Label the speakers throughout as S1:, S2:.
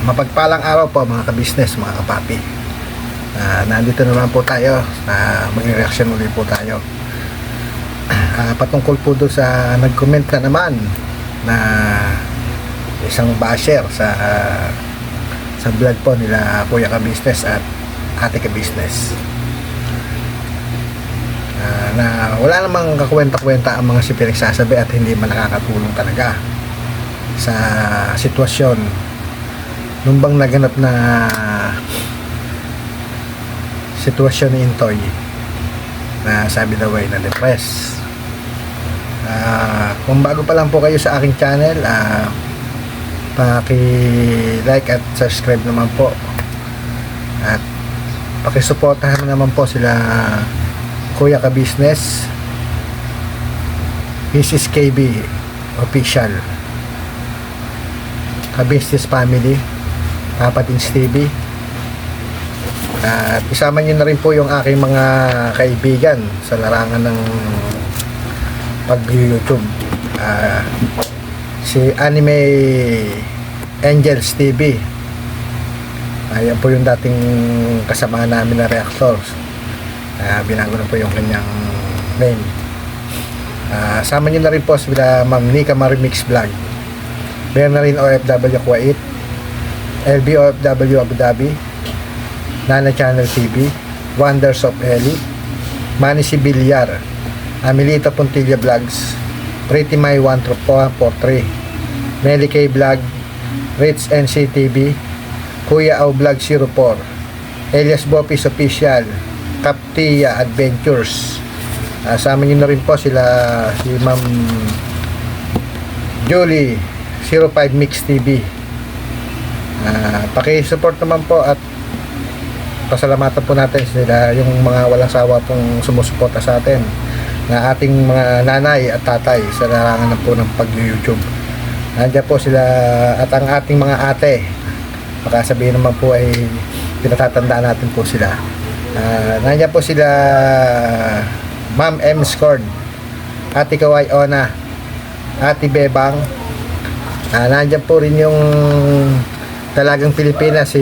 S1: Mapagpalang araw po mga ka-business, mga kapapi. Nandito naman po tayo magre-reaction ulit po tayo. Patungkol po doon sa nag-comment na naman na isang basher sa vlog po nila Kuya Ka-Business at Ate Ka-Business. Na wala namang kakwenta-kwenta ang mga pinagsasabi at hindi man nakakatulong talaga sa sitwasyon nung bang naganap na sitwasyon ni Intoy na sabi daw ay na-depress. Kung bago pa lang po kayo sa aking channel, paki-like at subscribe naman po at paki-suportahan naman po sila Kuya Ka-Business, Mrs. KB Official, Ka-Business Family, Kapatins TV, at isama nyo na rin po yung aking mga kaibigan sa larangan ng pag-YouTube, si Anime Angels TV. Ayan po yung dating kasama namin na reactors. Binago na po yung kanyang name. Sama nyo na rin po sila Ma'am Nika Marimix Vlog, Bernarin OFW Kuwait, LB OFW Abu Dhabi, Nana Channel TV, Wonders of Eli, Manny Sibilyar, Amelita Puntilla Vlogs, Pretty My 143, Melly K Vlog, Rich NC TV, Kuya Au Vlog 04, Elias Bopis Official, Captia Adventures. Sama nyo na rin po sila si Ma'am Julie 05 Mix TV. Paki-support naman po at pasalamatan po natin sila, yung mga walang sawa pong sumusuporta sa atin, na ating mga nanay at tatay sa larangan po ng pag-YouTube. Nandiyan po sila at ang ating mga ate, baka sabihin naman po ay pinatatandaan natin po sila. Nandiyan po sila Ma'am M. Scord, Ate Kaway Ona, Ate Bebang. Nandiyan po rin yung talagang Pilipina, si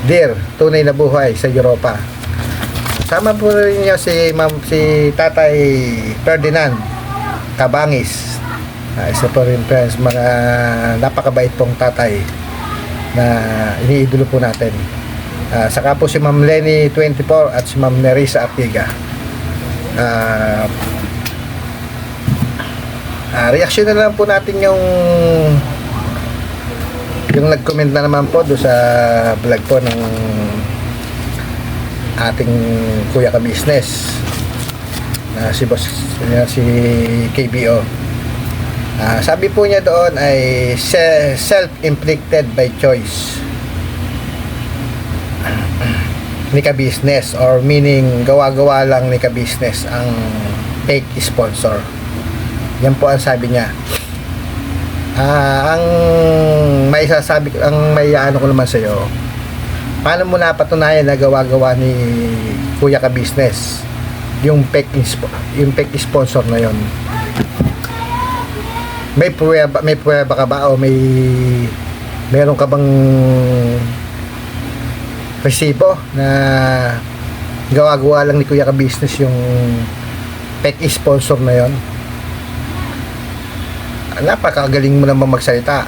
S1: Dear Tunay na Buhay sa Europa. Sama po rin niya si Tatay Ferdinand Cabangis. Isa po rin friends, mga napakabait pong tatay na iniidolo po natin. Saka po si Ma'am Lenny 24 at si Ma'am Nerissa Artiga. Reaction na lang po natin yung nag-comment na naman po doon sa vlog po ng ating Kuya Ka-Business, si KBO. Sabi po niya doon ay self-inflicted by choice ni Ka-Business, or meaning gawa-gawa lang ni Ka-Business ang fake sponsor. Yan po ang sabi niya. Ang may sasabi, ang may ano ko naman sa iyo, paano mo napatunayan na gawa-gawa ni Kuya Ka-Business yung fake sponsor na yon? May pruweba ka ba, o meron ka bang resibo na gawa-gawa lang ni Kuya Ka-Business yung fake sponsor na yon? Napakagaling mo naman magsalita.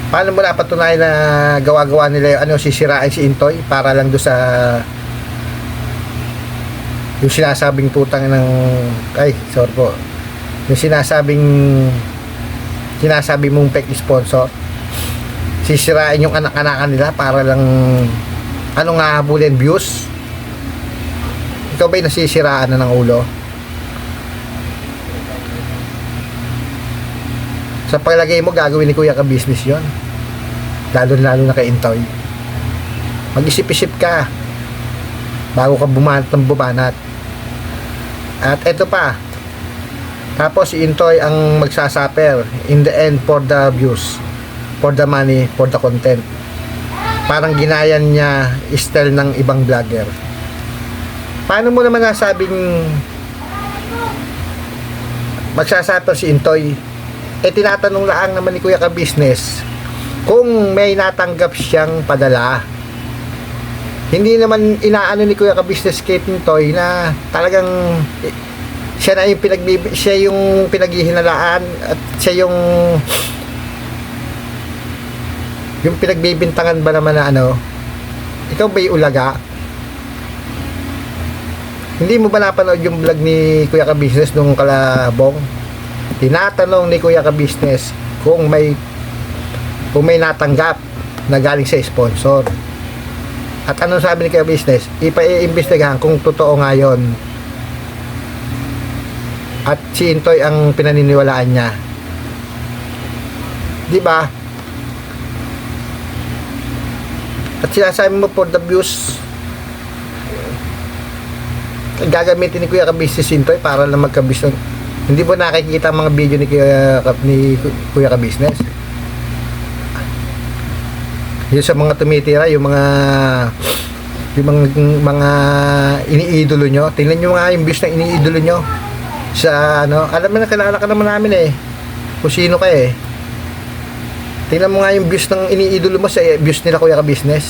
S1: Paano mo napatunayan na gawa-gawa nila yung sisirain si Intoy para lang do sa yung sinasabing putang ng yung sinasabi mong fake sponsor, sisirain yung anak-anakan nila para lang nga habulin, views? Ikaw ba'y nasisiraan na ng ulo? Sa palagay mo gagawin ni Kuya Ka-Business yon? Lalo na kay Intoy. Mag-isip-isip ka bago ka bumanat ng bumanat. At eto pa, tapos si Intoy ang magsasuffer in the end for the views, for the money, for the content. Parang ginayan niya style ng ibang vlogger. Paano mo naman nasabing magsasuffer si Intoy tinatanong lang naman ni Kuya Ka-Business kung may natanggap siyang padala. Hindi naman inaano ni Kuya Ka-Business kay Tintoy na talagang siya na yung siya yung pinaghihinalaan at siya yung pinagbibintangan ba naman na ano, ikaw ba'y ulaga? Hindi mo ba napanood yung vlog ni Kuya Ka-Business nung kalabong? Tinatanong ni Kuya Ka-Business kung may natanggap na galing sa sponsor. At anong sabi ni Kuya Business? Ipa-iimbestigahan kung totoo nga yun. At si Intoy ang pinaniniwalaan niya. Di ba? At sinasabi mo for the views, gagamitin ni Kuya Ka-Business Intoy para lang magka-business. Hindi mo nakikita ang mga video ni Kuya Ka-Business? Yung sa mga tumitira, yung mga iniidolo nyo. Tingnan nyo nga yung views na iniidolo nyo sa ano, alam mo na, kilala ka naman namin eh kung sino ka eh. Tingnan mo nga yung views ng iniidolo mo sa views nila Kuya Ka-Business.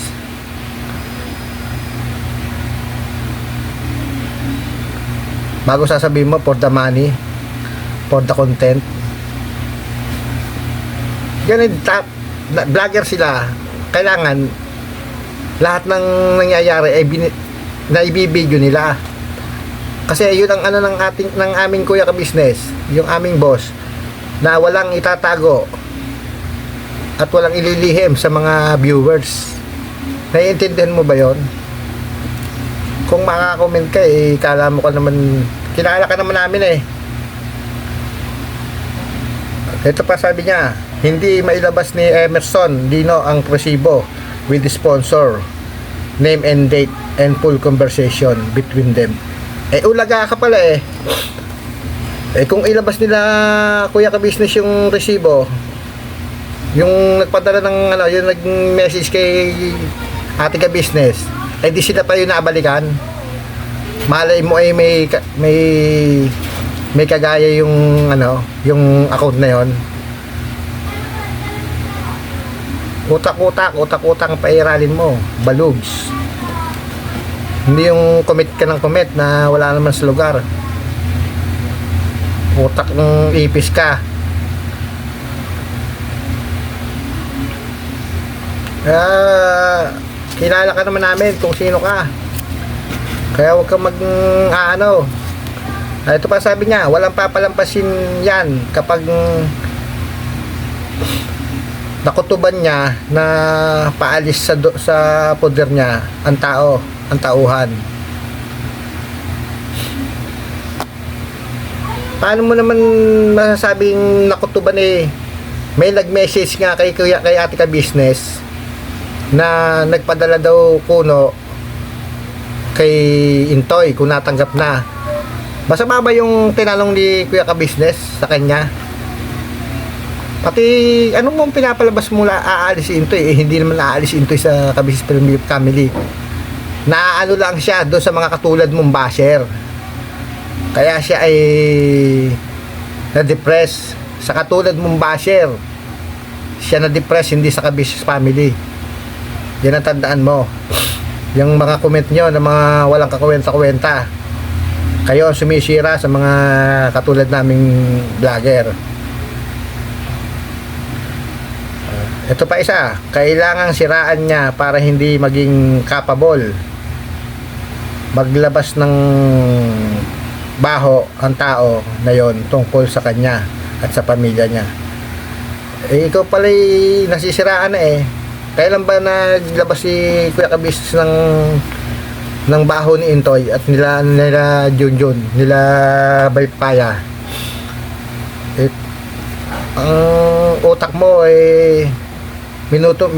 S1: Bago sasabihin mo for the money, for the content. Ganun, vlogger sila. Kailangan lahat ng nangyayari ay naibibideo nila. Kasi yun ang ano ng aming Kuya Ka-Business, yung aming boss, na walang itatago at walang ililihim sa mga viewers. Naiintindihan mo ba yon? Kung makakomment ka eh, kala mo ka naman, kilala ka naman namin eh. Ito pa sabi niya, hindi mailabas ni Emerson Dino ang resibo with the sponsor, name and date and full conversation between them. Ulaga ka pala eh. Kung ilabas nila Kuya Ka-Business yung resibo, yung nagpadala ng ano, yung nag-message kay Ate Ka-Business, di sila pa yung nabalikan. Malay mo ay may kagaya yung ano, yung account na yon. Utak-utang pairalin mo, balugs. Hindi yung commit ka ng commit na wala naman sa lugar. Utak ng ipis ka. Kilala ka naman namin kung sino ka. Kaya huwag kang ito pa sabi niya, walang papalampasin yan kapag nakutuban niya na paalis sa poder niya ang tauhan. Paano mo naman masasabing nakutuban eh? May nag-message nga kay Ate Ka-Business na nagpadala daw kuno kay Intoy kung natanggap na. Masama ba yung tinanong ni Kuya Ka-Business sa kanya? Pati anong mong pinapalabas mula aalis si Intoy hindi naman aalis si Intoy sa Ka-Business Family. Naaano lang siya doon sa mga katulad mong basher. Kaya siya ay na-depress sa katulad mong basher. Siya na-depress, hindi sa Ka-Business Family. Yan ang tandaan mo. Yung mga comment nyo na mga walang kakwenta-kwenta, kayo ang sumisira sa mga katulad naming vlogger. Ito pa isa, kailangang siraan niya para hindi maging capable. Maglabas ng baho ang tao na yon tungkol sa kanya at sa pamilya niya. Ikaw pala'y nasisiraan na eh. Kailan ba naglabas si Kuya Ka-Business ng baho ni Intoy at nila Junjun, nila Baypaya? Ang utak mo ay minuto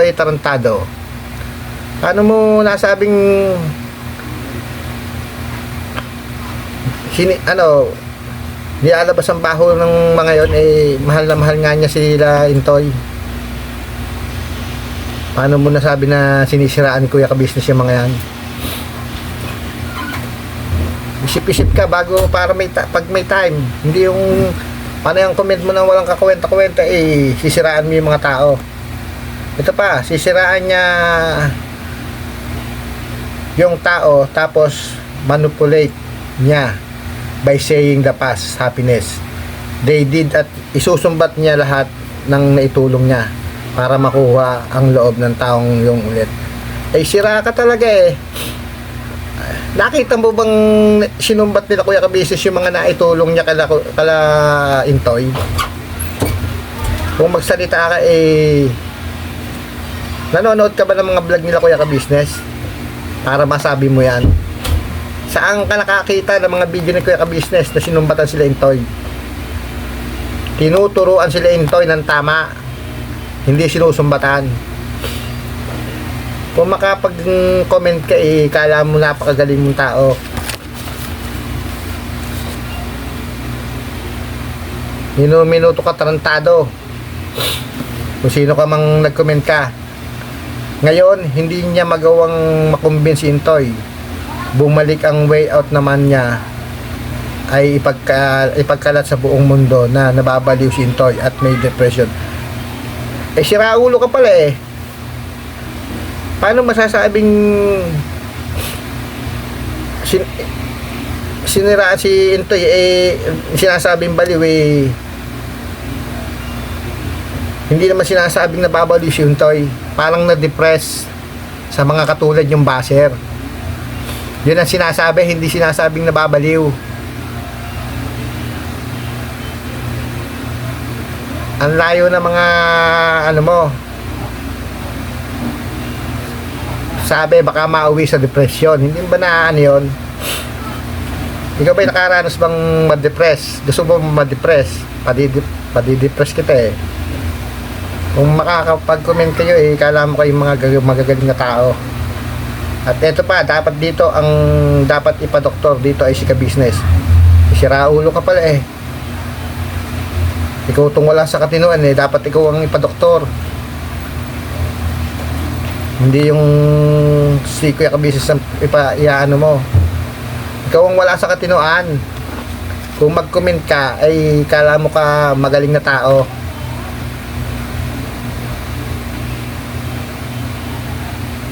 S1: ay tarantado. Paano mo nasabing nilalabas ang baho ng mga yon mahal na mahal nga niya sila Intoy? Paano mo nasabi na sinisiraan ni Kuya Ka-Business yung mga yan? Isip-isip ka bago para pag may time. Hindi yung Paano yung comment mo na walang kakwenta-kwenta, eh, sisiraan mo yung mga tao. Ito pa, sisiraan niya yung tao, tapos manipulate niya by saying the past happiness they did, at isusumbat niya lahat ng naitulong niya para makuha ang loob ng taong yung ulit. Eh, sira ka talaga eh. Nakita mo bang sinumbat nila Kuya Kabisis yung mga naitulong niya kala Intoy? Kung magsalita ka, eh, nanonood ka ba ng mga vlog nila Kuya Kabisnes? Para masabi mo yan. Saan ka nakakita ng mga video ni Kuya Kabisnes na sinumbatan sila Intoy? Tinuturuan sila Intoy ng tama, hindi sinusumbatan. Kung makapag-comment ka, eh, kala mo napakagaling mong tao. Minuto ka tarantado. Kung sino ka mang nag-comment ka. Ngayon, hindi niya magawang makumbinsi si Intoy. Bumalik ang way out naman niya ay ipagkalat sa buong mundo na nababaliw si Intoy at may depression. Eh, siraulo ka pala eh. Paano masasabing siniraan si Intoy, eh, sinasabing baliw, eh, hindi naman sinasabing nababaliw si Intoy. Parang na-depress sa mga katulad yung baser. Yun ang sinasabi, hindi sinasabing nababaliw. Ang layo na mga ano mo. Sabi baka mauwi sa depression. Hindi ba na ano yun? Ikaw ba'y nakaranas bang ma-depress? Gusto mo ma-depress? Padi-depress kita eh. Kung makakapag-comment kayo, eh, kala mo kayong mga magagaling na tao. At eto pa, dapat dito, ang dapat ipa-doktor dito ay si Kabisnes. Siraulo ka pala eh. Ikaw itong wala sa katinuan eh, dapat ikaw ang ipa-doktor. Hindi yung si Kuya Kabisnes ang iano mo. Ikaw ang wala sa katinuan. Kung mag-comment ka, ay kala mo ka magaling na tao.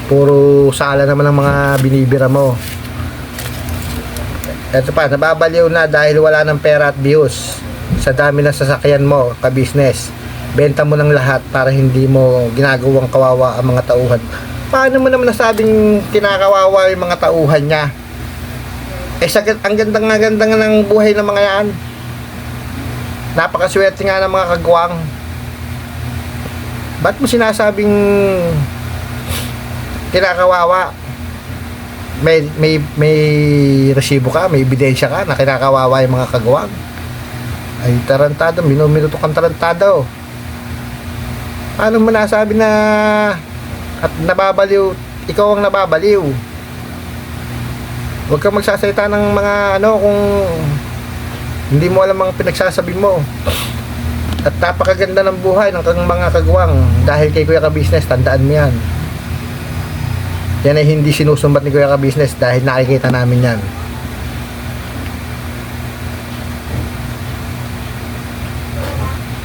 S1: Puro sala naman ang mga binibira mo. Ito pa, nababaliw na dahil wala ng pera at views. Sa dami ng sasakyan mo, Kabisnes. Benta mo ng lahat para hindi mo ginagawang kawawa ang mga tauhan. Paano mo naman nasabing kinakawawa yung mga tauhan niya? Eh, ang ganda nga ng buhay ng mga yan. Napakaswerte nga ng mga kagwang. Ba't mo sinasabing kinakawawa? May resibo ka, may ebidensya ka na kinakawawa yung mga kagwang. Ay, tarantado, minuto kang tarantado. Paano mo nasabi na at nababaliw, ikaw ang nababaliw? Huwag kang magsasalita ng mga ano kung hindi mo alam ang pinagsasabi mo. At napakaganda ng buhay ng mga kagwang dahil kay Kuya Kabisnes, tandaan mo yan. Yan ay hindi sinusumbat ni Kuya Kabisnes dahil nakikita namin yan.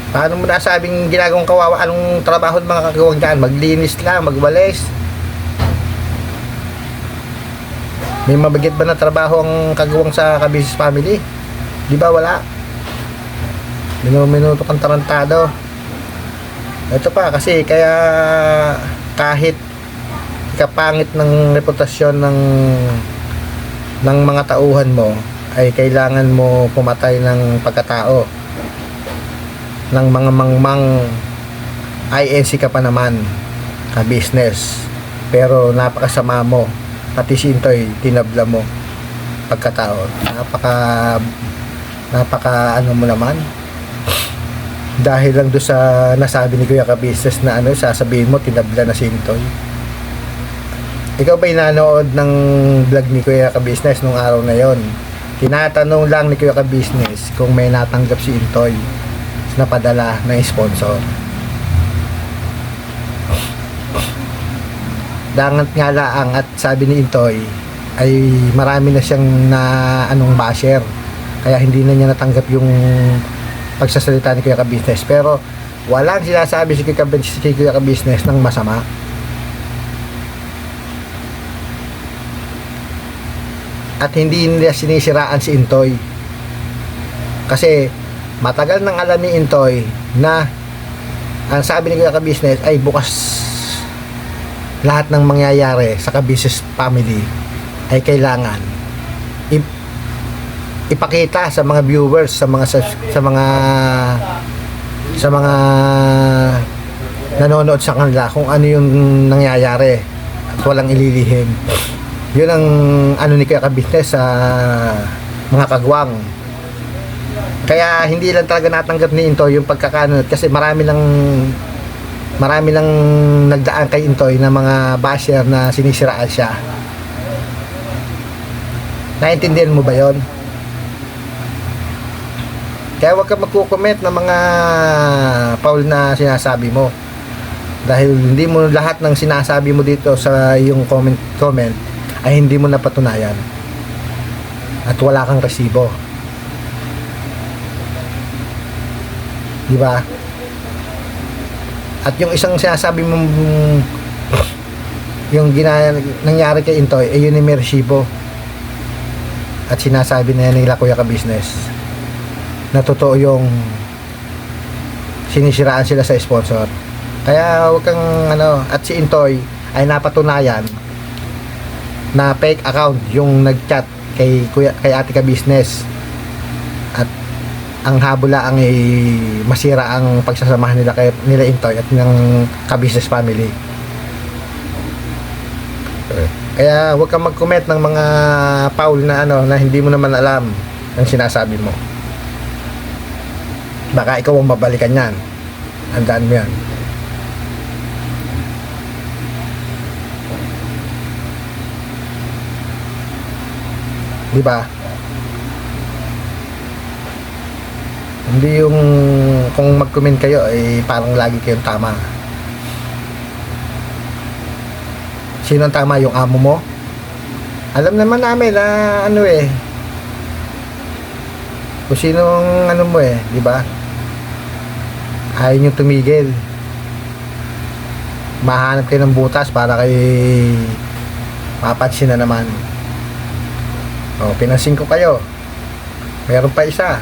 S1: Paano mo nasabing ginagawang kawawa? Anong trabaho ng mga kagawang dyan? Maglinis lang, magwalis. May mabigat ba na trabaho ang kagawang sa Kabisnes family? Di ba wala? Minuto kang tarantado. Ito pa kasi kaya kahit kapangit ng reputasyon ng mga tauhan mo, ay kailangan mo pumatay ng pagkatao ng mga mangmang. INC ka pa naman, Kabisnes, pero napakasama mo. Pati si Intoy, tinabla mo pagkatao. Napaka ano mo naman. Dahil lang doon sa nasabi ni Kuya Kabisnes na ano, sasabihin mo tinabla na si Intoy. Ikaw ba'y nanood ng vlog ni Kuya Kabisnes nung araw na yon? Tinatanong lang ni Kuya Kabisnes kung may natanggap si Intoy na padala ng sponsor. Dangat nga laang at sabi ni Intoy ay marami na siyang na anong basher, kaya hindi na niya natanggap yung pagsasalita ni Kuya Ka-Business, pero walang sinasabi si Kuya Ka-Business ng masama. At hindi nila sinisiraan si Intoy, kasi matagal nang alam ni Intoy na ang sabi ni Kuya Ka-Business ay bukas lahat ng mangyayari sa Ka-Business family ay kailangan ipakita sa mga viewers, sa mga nanonood sa kanila kung ano yung nangyayari at walang ililihim. Yun ang ano ni Kuya Ka-Business sa mga kagwang. Kaya hindi lang talaga natanggap ni Intoy yung pagkakanod, kasi marami lang nagdaan kay Intoy na mga basher na sinisiraan siya. Naintindihan mo ba yon? Kaya huwag ka magko-comment ng mga foul na sinasabi mo, dahil hindi mo lahat ng sinasabi mo dito sa yung comment ay hindi mo napatunayan at wala kang resibo, di ba? At yung isang sinasabi mo yung nangyari kay Intoy ay yun ay may resibo, at sinasabi na yan nila Kuya Ka-Business na totoo yung sinisiraan sila sa sponsor. Kaya huwag kang at si Intoy ay napatunayan na fake account yung nag-chat kay Ate Ka-Business, at ang habula ang masira ang pagsasamahan nila Intoy at ng Ka-Business family. Kaya huwag kang mag-comment ng mga foul na na hindi mo naman alam ang sinasabi mo. Baka ikaw ang mabalikan yan. Handaan mo yan. Di ba? Hindi yung kung mag-comment kayo ay parang lagi kayong tama. Sino ang tama? Yung amo mo? Alam naman namin na kung sinong mo di ba? Ayaw nyo tumigil. Mahanap kayo ng butas para kay mapansin na naman. Pinansin ko kayo. Meron pa isa.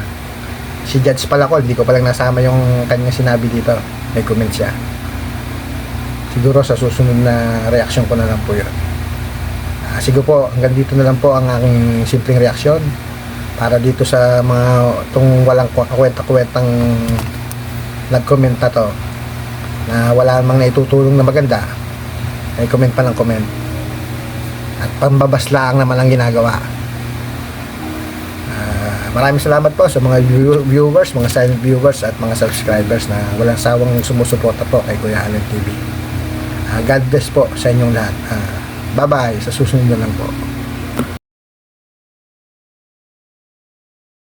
S1: Si Judge pala ko, hindi ko palang nasama yung kanyang sinabi dito. May comment siya. Siguro sa susunod na reaksyon ko na lang po yun. Siguro po, hanggang dito na lang po ang aking simpleng reaksyon para dito sa mga itong walang kwenta-kwentang nag-comment na to, na wala namang naitutulong na maganda, ay comment pa ng comment at pambabaslaan naman ang ginagawa. Maraming salamat po sa mga viewers, mga silent viewers at mga subscribers na walang sawang sumusuporta po kay Kuya Allen TV. God bless po sa inyong lahat. Bye bye, sa susunod na lang po.